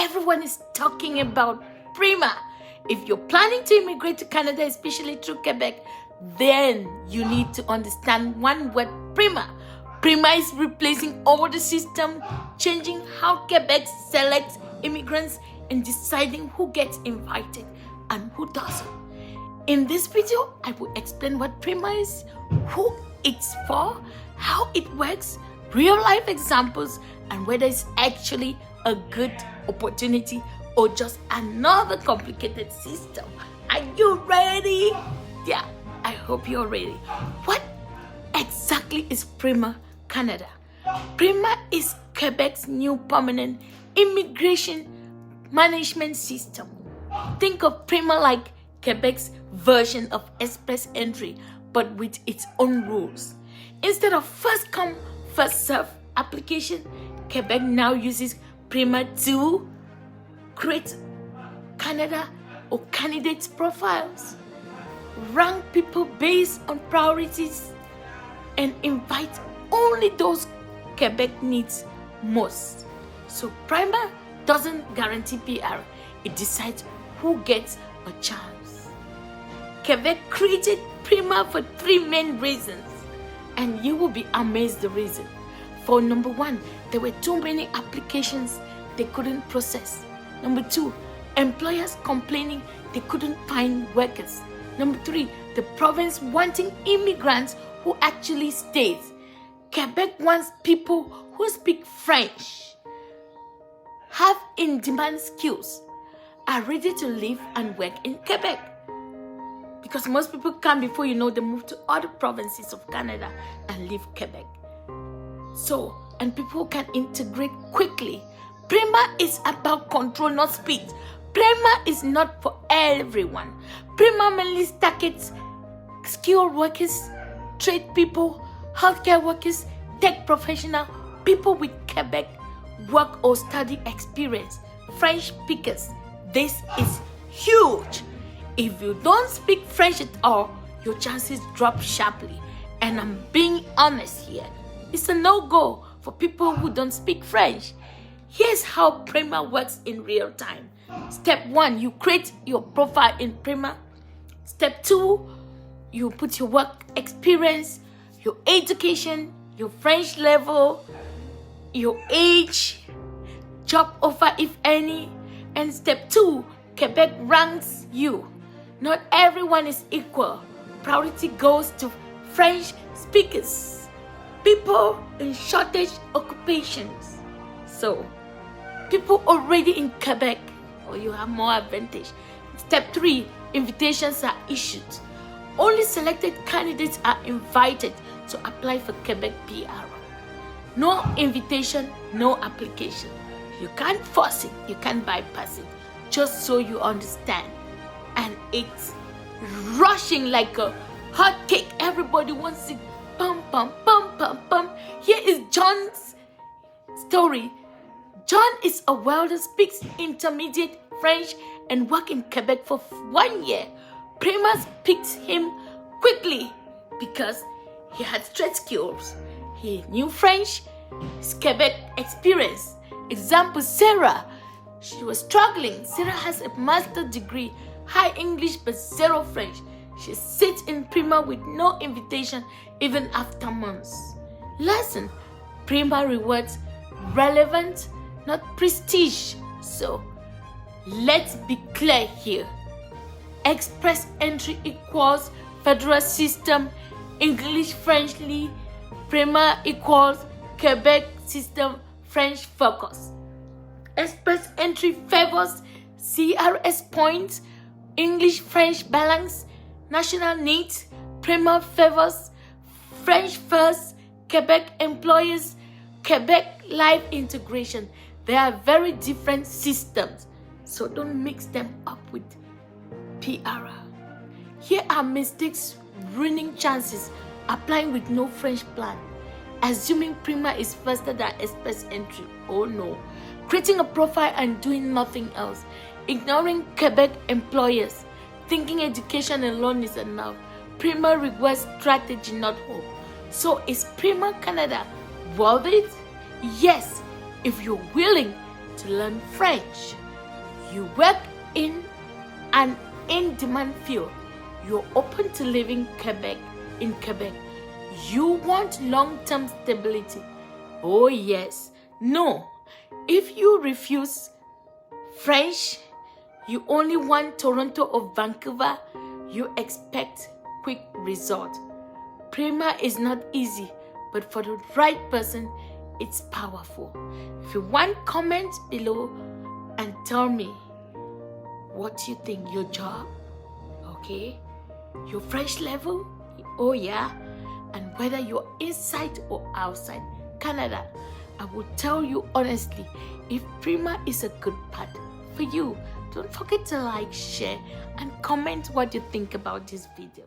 everyone is talking about PRIMA. If you're planning to immigrate to Canada, especially through Quebec, then you need to understand one word, PRIMA. PRIMA is replacing all the system, changing how Quebec selects immigrants and deciding who gets invited and who doesn't. In this video, I will explain what PRIMA is, who it's for, how it works, real-life examples, and whether it's actually a good opportunity or just another complicated system. Are you ready? Yeah, I hope you're ready. What exactly is PRIMA Canada? PRIMA is Quebec's new permanent immigration management system. Think of PRIMA like Quebec's version of express entry, but with its own rules. Instead of first come, first serve application, Quebec now uses PRIMA to create Canada or candidates profiles, rank people based on priorities, and invite only those Quebec needs most. So PRIMA doesn't guarantee PR, it decides who gets a chance. Quebec created PRIMA for three main reasons, and you will be amazed the reason. For number one, there were too many applications they couldn't process. Number two, employers complaining they couldn't find workers. Number three, the province wanting immigrants who actually stayed. Quebec wants people who speak French, have in-demand skills, are ready to live and work in Quebec. Because most people come before you know they move to other provinces of Canada and leave Quebec. So, and people can integrate quickly. PRIMA is about control, not speed. PRIMA is not for everyone. PRIMA mainly targets skilled workers, trade people, healthcare workers, tech professionals, people with Quebec work or study experience, French speakers. This is huge. If you don't speak French at all, your chances drop sharply. And I'm being honest here. It's a no-go for people who don't speak French. Here's how PRIMA works in real time. Step 1, you create your profile in PRIMA. Step 2, you put your work experience, your education, your French level, your age, job offer if any. And step 2, Quebec ranks you. Not everyone is equal. Priority goes to French speakers, people in shortage occupations. So, people already in Quebec, or you have more advantage. Step 3, invitations are issued. Only selected candidates are invited to apply for Quebec PR. No invitation, no application. You can't force it, you can't bypass it, just so you understand. And it's rushing like a hot cake. Everybody wants it. Pum, pum, pum, pum, pum. Here is John's story. John is a welder, speaks intermediate French, and worked in Quebec for 1 year. PRIMA picked him quickly because he had trade skills. He knew French, his Quebec experience. Example, Sarah. She was struggling. Sarah has a master's degree, high English but zero French. She sits in PRIMA with no invitation even after months. Lesson, PRIMA rewards relevant, not prestige. So, let's be clear here. Express entry equals federal system, English Frenchly. PRIMA equals Quebec system, French focus. Express entry favors CRS points, English French balance, national needs. PRIMA favors French first, Quebec employers, Quebec life integration. They are very different systems, so don't mix them up with PR. Here are mistakes ruining chances. Applying with no French plan. Assuming PRIMA is faster than express entry. Oh no. Creating a profile and doing nothing else. Ignoring Quebec employers. Thinking education alone is enough. PRIMA requires strategy, not hope. So is PRIMA Canada worth it? Yes, if you're willing to learn French. You work in an in-demand field. You're open to living in Quebec. You want long-term stability. Oh yes. No. If you refuse French, you only want Toronto or Vancouver, you expect quick result. PRIMA is not easy, but for the right person, it's powerful. If you want, comment below and tell me what you think your job, okay? Your French level, oh yeah, and whether you're inside or outside Canada. I will tell you honestly, if PRIMA is a good path for you. Don't forget to like, share, and comment what you think about this video.